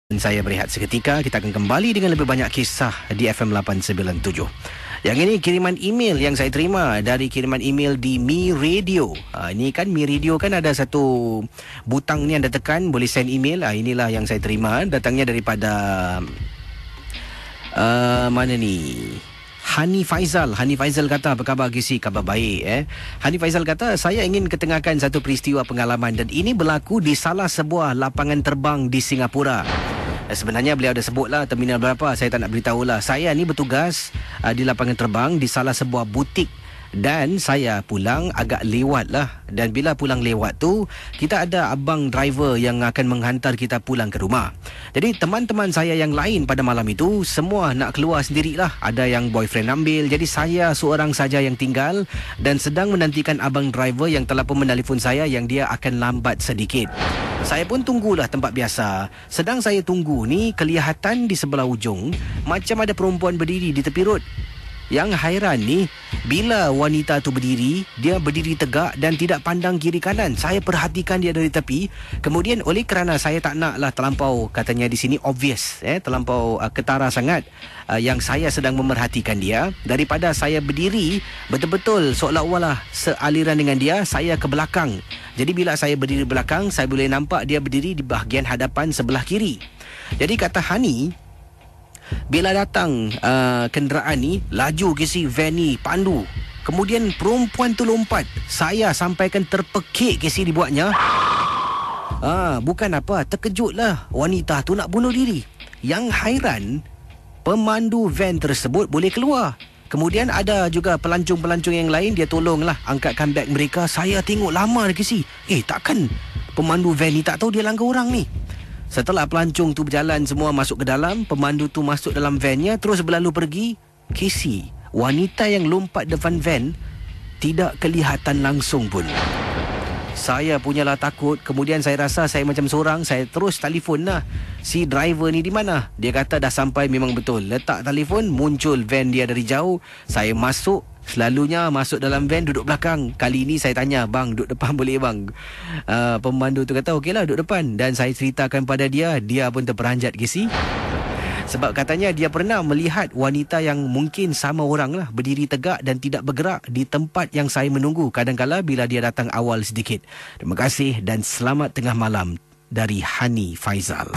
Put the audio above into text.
Saya berehat seketika. Kita akan kembali dengan lebih banyak kisah di FM 897. Yang ini kiriman email yang saya terima dari kiriman email di Mi Radio. Ini kan Mi Radio kan ada satu butang ni anda tekan boleh send email. Inilah yang saya terima, datangnya daripada mana ni? Hani Faizal. Hani Faizal kata, apa khabar Gisi? Khabar baik. Hani Faizal kata, saya ingin ketengahkan satu peristiwa pengalaman dan ini berlaku di salah sebuah lapangan terbang di Singapura. Sebenarnya beliau dah sebutlah terminal berapa, saya tak nak beritahulah. Saya ni bertugas di lapangan terbang di salah sebuah butik dan saya pulang agak lewat lah. Dan bila pulang lewat tu, kita ada abang driver yang akan menghantar kita pulang ke rumah. Jadi teman-teman saya yang lain pada malam itu semua nak keluar sendirilah. Ada yang boyfriend ambil. Jadi saya seorang saja yang tinggal dan sedang menantikan abang driver yang telah pun menelpon saya yang dia akan lambat sedikit. Saya pun tunggulah tempat biasa. Sedang saya tunggu ni, kelihatan di sebelah ujung macam ada perempuan berdiri di tepi rod. Yang hairan ni, bila wanita tu berdiri, dia berdiri tegak dan tidak pandang kiri kanan. Saya perhatikan dia dari tepi. Kemudian oleh kerana saya tak naklah terlampau, katanya di sini obvious, terlampau ketara sangat, yang saya sedang memerhatikan dia, daripada saya berdiri betul-betul seolah-olah sealiran dengan dia, saya ke belakang. Jadi bila saya berdiri belakang, saya boleh nampak dia berdiri di bahagian hadapan sebelah kiri. Jadi kata Hani, bila datang kenderaan ni, laju ke si van ni, pandu. Kemudian perempuan tu lompat. Saya sampaikan terpekik ke si dibuatnya. Bukan apa, terkejutlah wanita tu nak bunuh diri. Yang hairan, pemandu van tersebut boleh keluar. Kemudian ada juga pelancong-pelancong yang lain, dia tolonglah angkatkan beg mereka. Saya tengok lama ke si. Takkan pemandu van ni tak tahu dia langgar orang ni. Setelah pelancong tu berjalan semua masuk ke dalam, pemandu tu masuk dalam vannya terus berlalu pergi. Casey, wanita yang lompat depan van tidak kelihatan langsung pun. Saya punyalah takut. Kemudian saya rasa saya macam seorang. Saya terus telefon lah, si driver ni di mana? Dia kata dah sampai. Memang betul, letak telefon, muncul van dia dari jauh. Saya masuk. Selalunya masuk dalam van duduk belakang. Kali ini saya tanya, bang duduk depan boleh bang? Pemandu tu kata okeylah duduk depan. Dan saya ceritakan pada dia. Dia pun terperanjat Gisi. Sebab katanya dia pernah melihat wanita yang mungkin sama orang lah, berdiri tegak dan tidak bergerak di tempat yang saya menunggu kadang-kala bila dia datang awal sedikit. Terima kasih dan selamat tengah malam dari Hani Faizal.